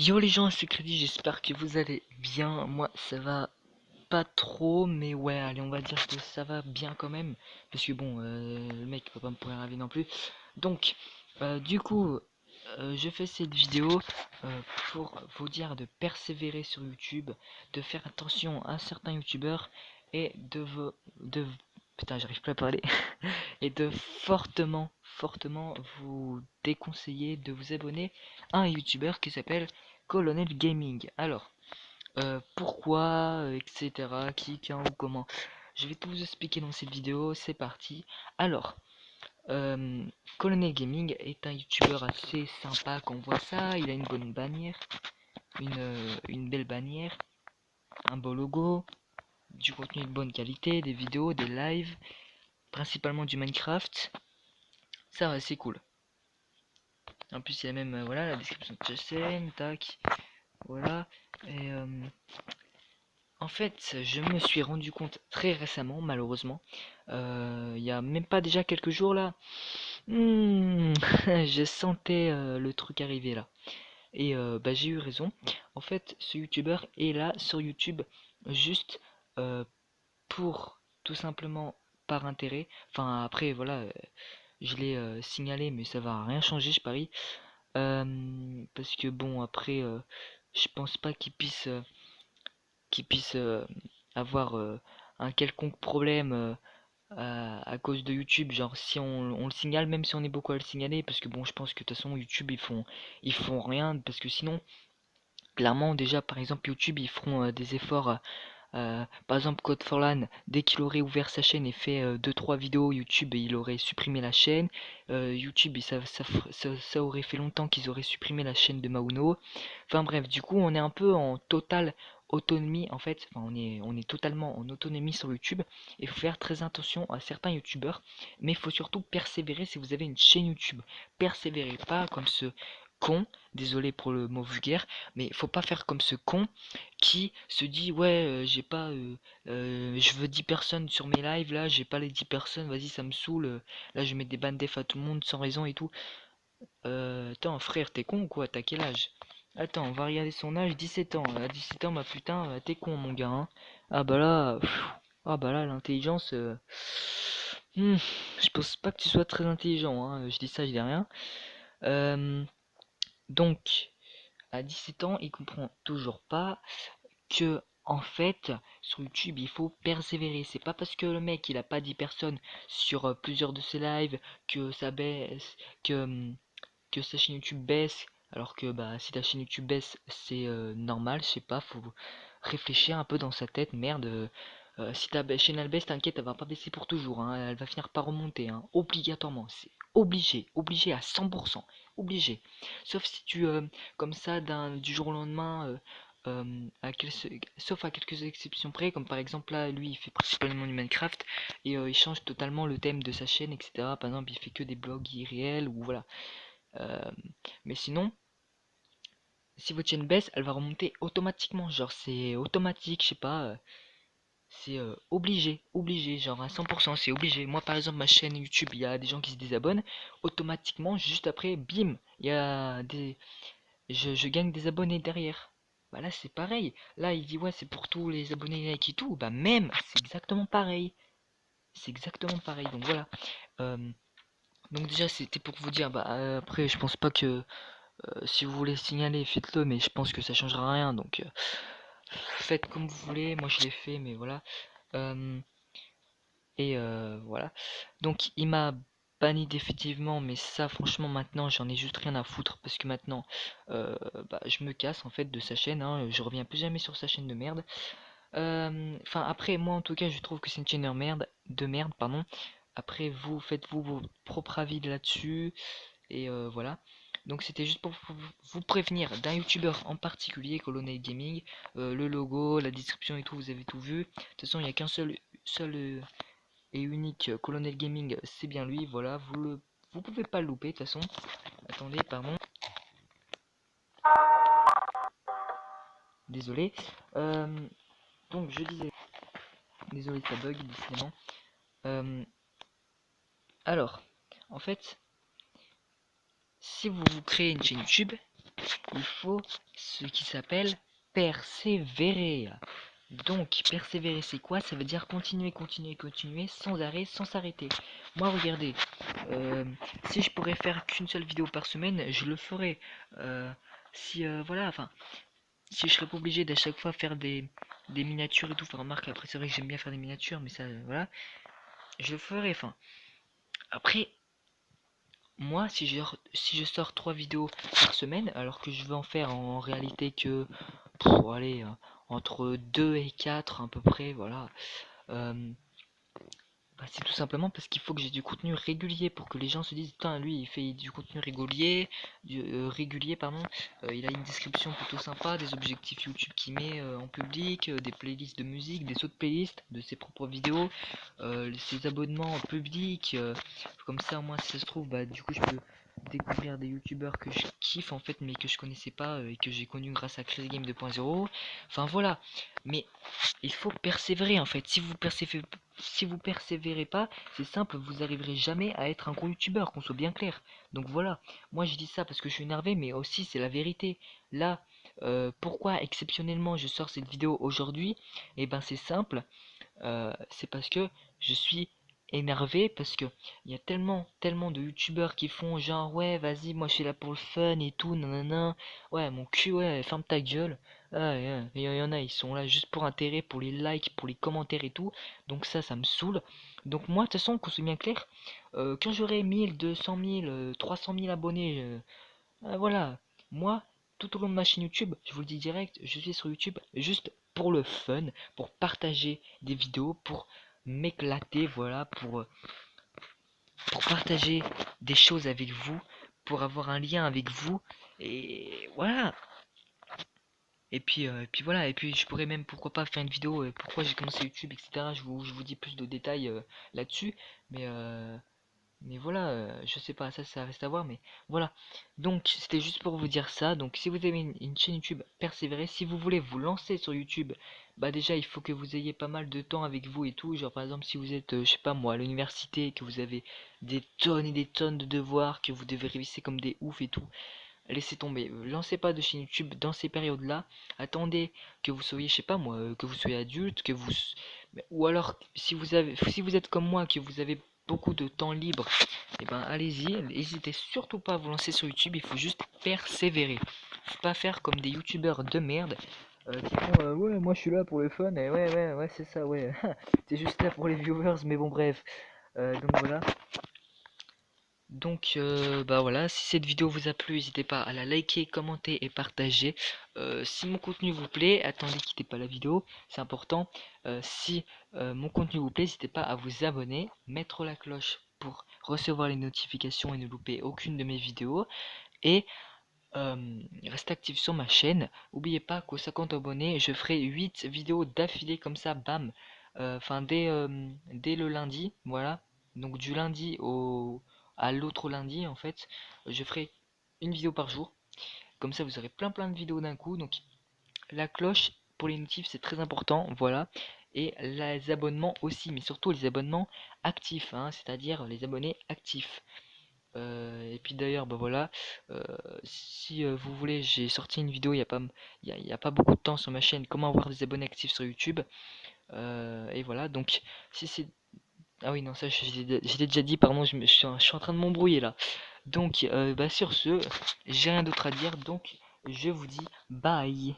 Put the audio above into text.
Yo les gens, c'est Crédit, j'espère que vous allez bien. Moi ça va pas trop, mais ouais, allez, on va dire que ça va bien quand même. Parce que bon, le mec peut pas me pourrir la vie non plus. Donc, du coup, je fais cette vidéo pour vous dire de persévérer sur YouTube, de faire attention à certains YouTubeurs et putain, j'arrive plus à parler. Et de fortement vous déconseiller de vous abonner à un YouTuber qui s'appelle Colonel Gaming. Alors, pourquoi, etc., qui, quand ou comment. Je vais tout vous expliquer dans cette vidéo, c'est parti. Alors, euh, Colonel Gaming est un youtubeur assez sympa qu'on voit ça, il a une bonne bannière, une belle bannière, un beau logo, du contenu de bonne qualité, des vidéos, des lives, principalement du Minecraft. Ça va, c'est cool. En plus, il y a même, voilà, la description de sa chaîne, tac, voilà. Et en fait, je me suis rendu compte très récemment, malheureusement, il y a même pas déjà quelques jours là, je sentais le truc arriver là. Et bah, j'ai eu raison. En fait, ce youtubeur est là sur YouTube juste euh, pour tout simplement par intérêt. Enfin, après, voilà, je l'ai signalé, mais ça va rien changer, je parie. Parce que bon, après, je pense pas qu'il puisse avoir un quelconque problème à cause de YouTube. Genre, si on le signale, même si on est beaucoup à le signaler, parce que bon, je pense que de toute façon, YouTube, ils font rien, parce que sinon, clairement, déjà, par exemple, YouTube, ils feront des efforts. Par exemple, Code for Lan, dès qu'il aurait ouvert sa chaîne et fait 2-3 vidéos YouTube, il aurait supprimé la chaîne. YouTube, ça aurait fait longtemps qu'ils auraient supprimé la chaîne de Mauno. Enfin bref, du coup, on est un peu en totale autonomie en fait. Enfin, on est totalement en autonomie sur YouTube. Il faut faire très attention à certains YouTubeurs, mais il faut surtout persévérer si vous avez une chaîne YouTube. Persévérez pas comme ce con, désolé pour le mot vulgaire, mais il faut pas faire comme ce con qui se dit ouais j'ai pas je veux 10 personnes sur mes lives là, j'ai pas les 10 personnes, vas-y ça me saoule, là je mets des bandes def à tout le monde sans raison et tout. Attends frère, t'es con ou quoi? T'as quel âge? Attends, on va regarder son âge, 17 ans. À 17 ans, ma putain, t'es con mon gars, hein. Ah bah là, ah bah là, l'intelligence, hmm, je pense pas que tu sois très intelligent, hein. Je dis ça, je dis rien. Euh, donc, à 17 ans, il comprend toujours pas que en fait sur YouTube il faut persévérer. C'est pas parce que le mec il a pas 10 personnes sur plusieurs de ses lives que ça baisse, que sa chaîne YouTube baisse, alors que bah si ta chaîne YouTube baisse c'est normal, je sais pas, faut réfléchir un peu dans sa tête, merde. Si ta chaîne elle baisse, t'inquiète, elle va pas baisser pour toujours, hein, elle va finir par remonter, hein, obligatoirement, c'est obligé à 100%, obligé. Sauf si tu, comme ça, du jour au lendemain, sauf à quelques exceptions près, comme par exemple là, lui, il fait principalement du Minecraft, et il change totalement le thème de sa chaîne, etc. Par exemple, il fait que des blogs irréels, ou voilà. Euh, mais sinon, si votre chaîne baisse, elle va remonter automatiquement, genre c'est automatique, je sais pas, c'est obligé, genre à 100%, c'est obligé. Moi par exemple, ma chaîne YouTube, il y a des gens qui se désabonnent, automatiquement, juste après, bim, il y a des je gagne des abonnés derrière. Bah là c'est pareil. Là il dit ouais c'est pour tous les abonnés like et tout. Bah même c'est exactement pareil. C'est exactement pareil. Donc voilà. Euh, donc déjà c'était pour vous dire. Bah après je pense pas que si vous voulez signaler faites-le. Mais je pense que ça changera rien. Donc faites comme vous voulez. Moi je l'ai fait mais voilà. Euh, et voilà. Donc il m'a banni définitivement, mais ça franchement maintenant j'en ai juste rien à foutre parce que maintenant bah, je me casse en fait de sa chaîne, hein, je reviens plus jamais sur sa chaîne de merde. Enfin après moi en tout cas je trouve que c'est une chaîne de merde pardon. Après vous faites-vous vos propres avis là-dessus et voilà. Donc c'était juste pour vous prévenir d'un youtubeur en particulier, Colonel Gaming. Le logo, la description et tout, vous avez tout vu. De toute façon il n'y a qu'un seul et unique Colonel Gaming, c'est bien lui, voilà, vous pouvez pas le louper de toute façon. Attendez, pardon, désolé. Euh, donc je disais, désolé ça bug décidément. Euh, alors, en fait, si vous créez une chaîne YouTube, il faut ce qui s'appelle persévérer. Donc, persévérer, c'est quoi? Ça veut dire continuer, continuer, continuer, sans arrêt, sans s'arrêter. Moi, regardez, euh, si je pourrais faire qu'une seule vidéo par semaine, je le ferais. Si, voilà, enfin, si je serais pas obligé d'à chaque fois faire des miniatures et tout, enfin, remarque, après, c'est vrai que j'aime bien faire des miniatures, mais ça, voilà, je le ferais, enfin. Après, moi, si je sors 3 vidéos par semaine, alors que je veux en faire en réalité que, allez, entre 2 et 4 à peu près, voilà. euh, Bah, c'est tout simplement parce qu'il faut que j'ai du contenu régulier pour que les gens se disent, putain, lui il fait du contenu régulier, régulier pardon. Il a une description plutôt sympa, des objectifs YouTube qu'il met en public, des playlists de musique, des autres playlists de ses propres vidéos, ses abonnements en public, comme ça au moins si ça se trouve, bah du coup je peux découvrir des youtubeurs que je kiffe en fait mais que je connaissais pas et que j'ai connu grâce à Crazy Game 2.0. Enfin voilà, mais il faut persévérer en fait. Si vous persévérez pas, c'est simple, vous arriverez jamais à être un gros youtubeur, qu'on soit bien clair. Donc voilà, moi je dis ça parce que je suis énervé, mais aussi c'est la vérité. Là, pourquoi exceptionnellement je sors cette vidéo aujourd'hui? Eh ben c'est simple, c'est parce que je suis énervé parce que il y a tellement de youtubeurs qui font genre ouais vas-y moi je suis là pour le fun et tout nanana, ouais mon cul ouais ferme ta gueule. Ah, ouais, il y en a ils sont là juste pour intérêt, pour les likes, pour les commentaires et tout, donc ça me saoule. Donc moi de toute façon qu'on soit bien clair, quand j'aurai 1000 200 000 300 000 abonnés, voilà, moi tout au long de ma chaîne YouTube, je vous le dis direct, je suis sur YouTube juste pour le fun, pour partager des vidéos, pour m'éclater, voilà, pour partager des choses avec vous, pour avoir un lien avec vous, et voilà. Et puis voilà, et puis je pourrais même pourquoi pas faire une vidéo pourquoi j'ai commencé YouTube, etc. Je vous dis plus de détails là-dessus, mais voilà, je sais pas, ça reste à voir, mais voilà. Donc c'était juste pour vous dire ça. Donc si vous avez une chaîne YouTube, persévérez. Si vous voulez vous lancer sur YouTube, bah déjà il faut que vous ayez pas mal de temps avec vous et tout. Genre par exemple si vous êtes, je sais pas moi, à l'université, que vous avez des tonnes et des tonnes de devoirs, que vous devez réviser comme des oufs et tout, laissez tomber. Lancez pas de chaîne YouTube dans ces périodes-là. Attendez que vous soyez, je sais pas moi, que vous soyez adulte, ou alors si vous êtes comme moi, que vous avez beaucoup de temps libre, et ben allez-y. N'hésitez surtout pas à vous lancer sur YouTube. Il faut juste persévérer. Faut pas faire comme des youtubeurs de merde. Qui font ouais moi je suis là pour le fun et ouais c'est ça ouais t'es juste là pour les viewers mais bon bref. Donc voilà. Donc bah voilà, si cette vidéo vous a plu, n'hésitez pas à la liker, commenter et partager. Si mon contenu vous plaît, attendez, quittez pas la vidéo, c'est important. Si mon contenu vous plaît, n'hésitez pas à vous abonner, mettre la cloche pour recevoir les notifications et ne louper aucune de mes vidéos. Et restez actif sur ma chaîne. N'oubliez pas qu'aux 50 abonnés, je ferai 8 vidéos d'affilée comme ça, bam. Enfin, dès le lundi, voilà. Donc du lundi à l'autre lundi, en fait, je ferai une vidéo par jour. Comme ça, vous aurez plein de vidéos d'un coup. Donc la cloche pour les notifs, c'est très important, voilà. Et les abonnements aussi, mais surtout les abonnements actifs, hein, c'est-à-dire les abonnés actifs. Et puis d'ailleurs, bah voilà, euh, si vous voulez, j'ai sorti une vidéo il y a pas beaucoup de temps sur ma chaîne, comment avoir des abonnés actifs sur YouTube. Et voilà, donc si c'est... Ah oui, non, ça je l'ai déjà dit, pardon, je suis en train de m'embrouiller là. Donc, bah sur ce, j'ai rien d'autre à dire, donc je vous dis bye.